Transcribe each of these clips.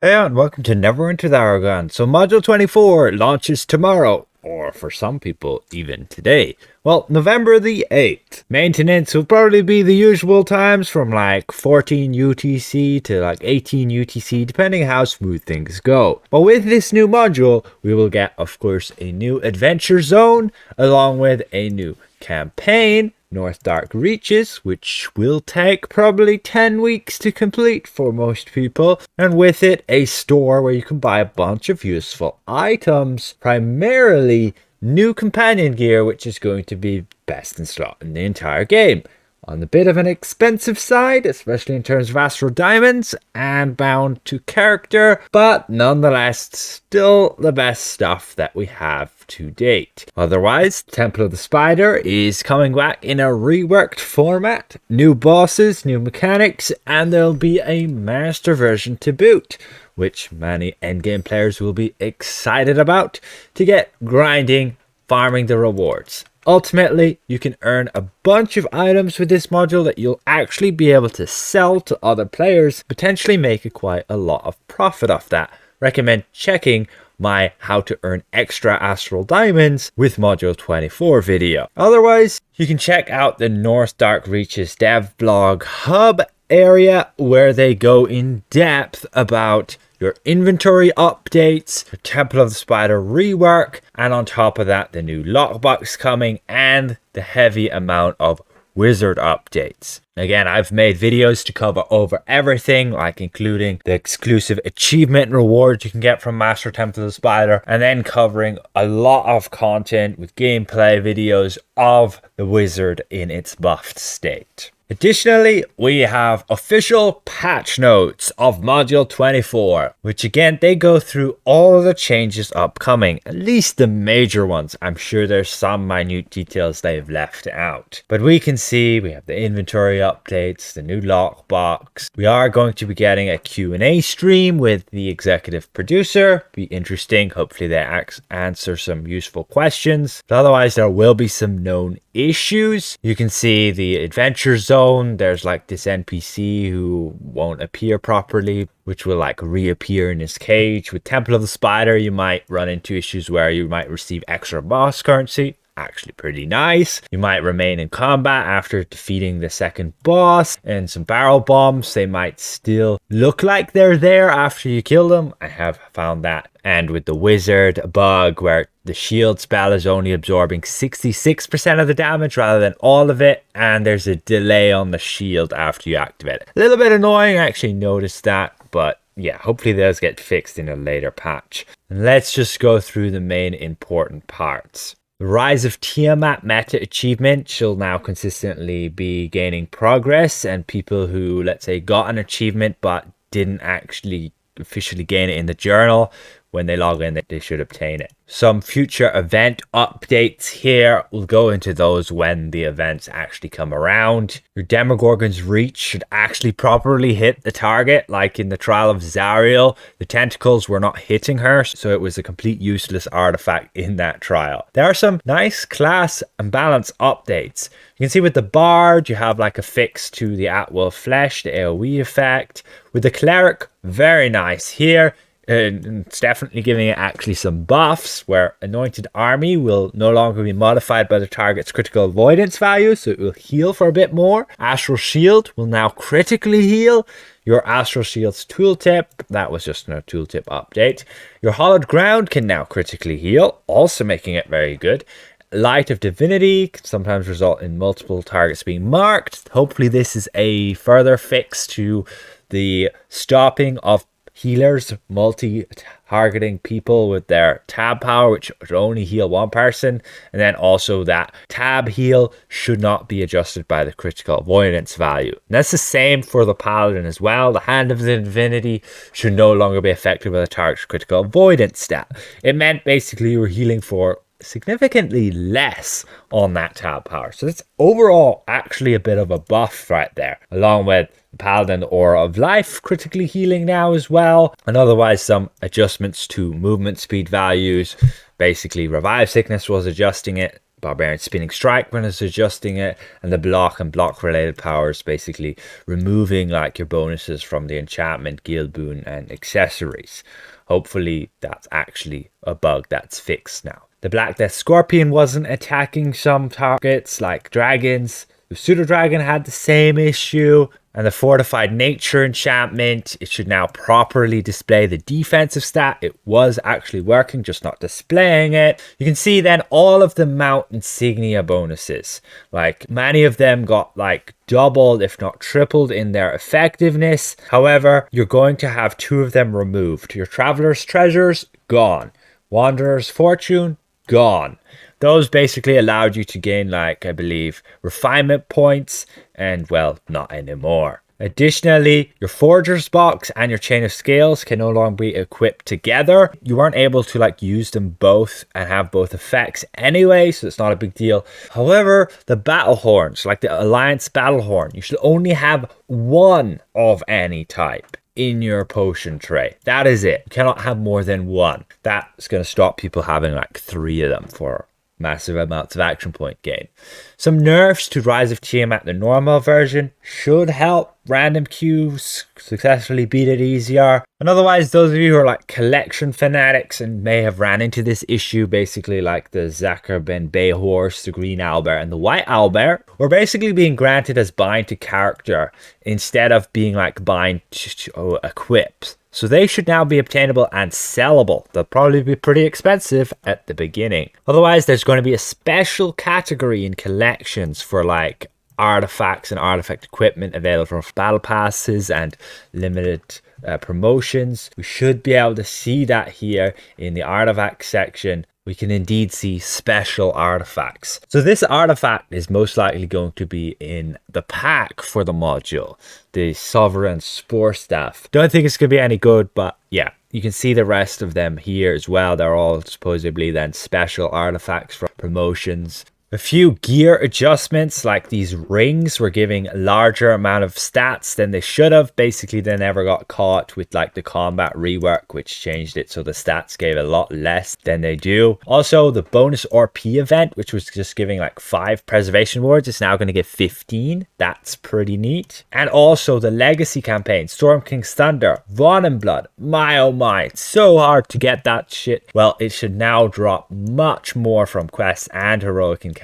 Hey and welcome to Neverwinter with Aragon. So Module 24 launches tomorrow, or for some people, even today. Well, November the 8th. Maintenance will probably be the usual times from like 14 UTC to like 18 UTC, depending how smooth things go. But with this new module, we will get, of course, a new adventure zone, along with a new campaign, North Dark Reaches, which will take probably 10 weeks to complete for most people, and with it a store where you can buy a bunch of useful items, primarily new companion gear, which is going to be best in slot in the entire game. On the bit of an expensive side, especially in terms of Astral Diamonds and bound to character, but nonetheless still the best stuff that we have to date. Otherwise, Temple of the Spider is coming back in a reworked format, new bosses, new mechanics, and there'll be a master version to boot, which many endgame players will be excited about to get grinding, farming the rewards. Ultimately, you can earn a bunch of items with this module that you'll actually be able to sell to other players, potentially make quite a lot of profit off that. Recommend checking my how to earn extra astral diamonds with module 24 video. Otherwise, you can check out the North Dark Reaches dev blog hub area where they go in depth about your inventory updates, your Temple of the Spider rework, and on top of that, the new lockbox coming and the heavy amount of wizard updates. Again, I've made videos to cover over everything, like including the exclusive achievement rewards you can get from Master Temple of the Spider, and then covering a lot of content with gameplay videos of the wizard in its buffed state. Additionally, we have official patch notes of Module 24, which again, they go through all of the changes upcoming, at least the major ones. I'm sure there's some minute details they've left out. But we can see we have the inventory updates, the new lockbox. We are going to be getting a Q&A stream with the executive producer. Be interesting. Hopefully they answer some useful questions. But otherwise, there will be some known issues. You can see the adventure zone. There's like this NPC who won't appear properly, which will like reappear in his cage. With Temple of the Spider, you might run into issues where you might receive extra boss currency. Actually pretty nice. You might remain in combat after defeating the second boss, and some barrel bombs, they might still look like they're there after you kill them. I have found that. And with the wizard bug where the shield spell is only absorbing 66% of the damage rather than all of it, and there's a delay on the shield after you activate it. A little bit annoying, I actually noticed that, but yeah, hopefully those get fixed in a later patch. And let's just go through the main important parts. The Rise of Tiamat meta achievement shall now consistently be gaining progress, and people who, let's say, got an achievement but didn't actually officially gain it in the journal, when they log in, they should obtain it. Some future event updates here. We'll go into those when the events actually come around. Your Demogorgon's reach should actually properly hit the target. Like in the trial of Zariel, the tentacles were not hitting her, so it was a complete useless artifact in that trial. There are some nice class and balance updates. You can see with the Bard, you have like a fix to the at-will flesh, the AoE effect. With the Cleric, very nice here. And it's definitely giving it actually some buffs where Anointed Army will no longer be modified by the target's critical avoidance value, so it will heal for a bit more. Astral Shield will now critically heal. Your Astral Shield's tooltip, that was just a tooltip update. Your Hallowed Ground can now critically heal, also making it very good. Light of Divinity can sometimes result in multiple targets being marked. Hopefully this is a further fix to the stopping of healers multi-targeting people with their tab power, which would only heal one person, and then also that tab heal should not be adjusted by the critical avoidance value. And that's the same for the paladin as well. The Hand of the Divinity should no longer be affected by the target's critical avoidance stat. It meant basically you were healing for significantly less on that tab power, so it's overall actually a bit of a buff right there, along with Paladin Aura of Life critically healing now as well, and otherwise some adjustments to movement speed values. Basically Revive Sickness was adjusting it Barbarian Spinning Strike when it's adjusting it, and the block and block related powers, basically removing like your bonuses from the enchantment, guild boon, and accessories. Hopefully that's actually a bug that's fixed now. The Black Death Scorpion wasn't attacking some targets like dragons. The Pseudo Dragon had the same issue. And the Fortified Nature enchantment, it should now properly display the defensive stat. It was actually working, just not displaying it. You can see then all of the mount insignia bonuses. Like many of them got like doubled, if not tripled in their effectiveness. However, you're going to have 2 of them removed. Your Traveler's Treasures, gone. Wanderer's Fortune, gone. Those basically allowed you to gain, like, I believe, refinement points, and, well, not anymore. Additionally, your Forger's Box and your Chain of Scales can no longer be equipped together. You weren't able to, like, use them both and have both effects anyway, so it's not a big deal. However, the Battle Horns, like the Alliance Battle Horn, you should only have 1 of any type in your potion tray. That is it. You cannot have more than 1. That's going to stop people having, like, 3 of them for massive amounts of action point gain. Some nerfs to Rise of Tiamat, the normal version, should help random queues successfully beat it easier. And otherwise, those of you who are like collection fanatics and may have ran into this issue, basically like the Zakar Ben Bay horse, the green owlbear, and the white owlbear, were basically being granted as bind to character instead of being like bind to equips. So they should now be obtainable and sellable. They'll probably be pretty expensive at the beginning. Otherwise, there's going to be a special category in collections for like artifacts and artifact equipment available from battle passes and limited promotions. We should be able to see that here in the artifact section. We can indeed see special artifacts. So this artifact is most likely going to be in the pack for the module, the Sovereign Spore Staff. Don't think it's going to be any good, but yeah, you can see the rest of them here as well. They're all supposedly then special artifacts for promotions. A few gear adjustments, like these rings were giving a larger amount of stats than they should have. Basically, they never got caught with like the combat rework, which changed it so the stats gave a lot less than they do. Also, the bonus RP event, which was just giving like 5 preservation wards, is now going to give 15. That's pretty neat. And also the legacy campaign, Storm King's Thunder, Vaughn and Blood. My oh my, it's so hard to get that shit. Well, it should now drop much more from quests and heroic encounters.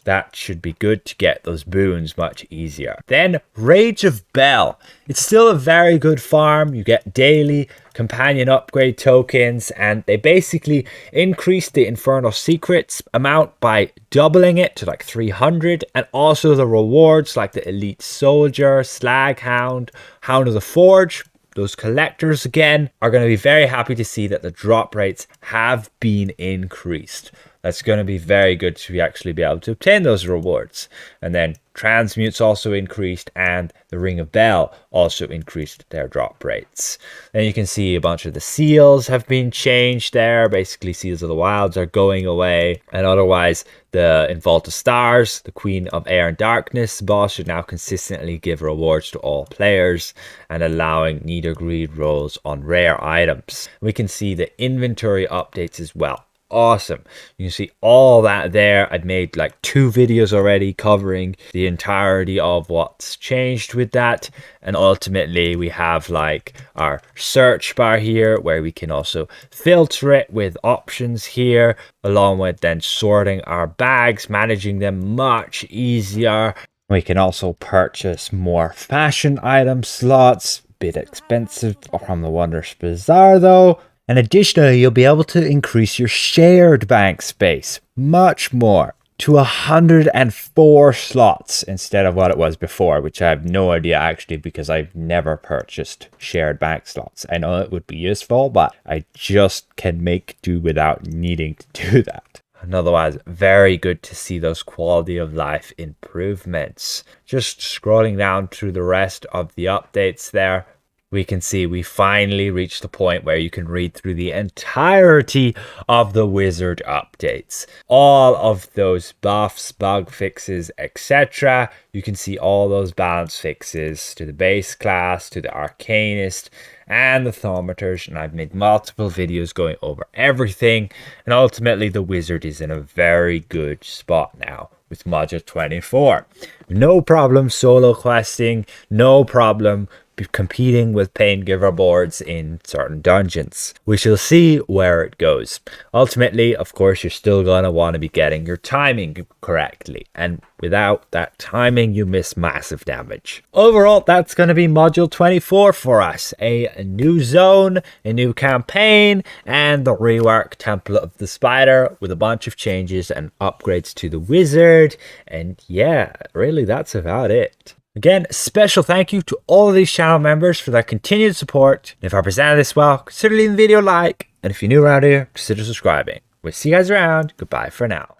That should be good to get those boons much easier. Then Rage of Bell. It's still a very good farm. You get daily companion upgrade tokens, and they basically increased the Infernal Secrets amount by doubling it to like 300, and also the rewards like the Elite Soldier, Slag Hound, Hound of the Forge. Those collectors again are going to be very happy to see that the drop rates have been increased. That's going to be very good to actually be able to obtain those rewards. And then Transmutes also increased, and the Ring of Bell also increased their drop rates. Then you can see a bunch of the seals have been changed there. Basically, Seals of the Wilds are going away. And otherwise, in Vault of Stars, the Queen of Air and Darkness boss should now consistently give rewards to all players and allowing neither greed rolls on rare items. We can see the inventory updates as well. Awesome. You can see all that there. I've made like 2 videos already covering the entirety of what's changed with that. And ultimately we have like our search bar here where we can also filter it with options here, along with then sorting our bags, managing them much easier. We can also purchase more fashion item slots, a bit expensive from the Wondrous Bazaar though. And additionally, you'll be able to increase your shared bank space much more to 104 slots instead of what it was before, which I have no idea actually because I've never purchased shared bank slots. I know it would be useful, but I just can make do without needing to do that. And otherwise, very good to see those quality of life improvements. Just scrolling down through the rest of the updates there. we can see we finally reached the point where you can read through the entirety of the wizard updates. All of those buffs, bug fixes, etc. You can see all those balance fixes to the base class, to the arcanist, and the thaumaters, and I've made multiple videos going over everything, and ultimately the wizard is in a very good spot now with module 24. No problem solo questing, no problem competing with pain giver boards in certain dungeons. We shall see where it goes. Ultimately, of course, you're still going to want to be getting your timing correctly, and without that timing you miss massive damage. Overall, that's going to be module 24 for us. A new zone, a new campaign, and the rework Temple of the Spider with a bunch of changes and upgrades to the wizard. And yeah, really that's about it. Again, special thank you to all of these channel members for their continued support. And if I presented this well, consider leaving the video a like. And if you're new around here, consider subscribing. We'll see you guys around. Goodbye for now.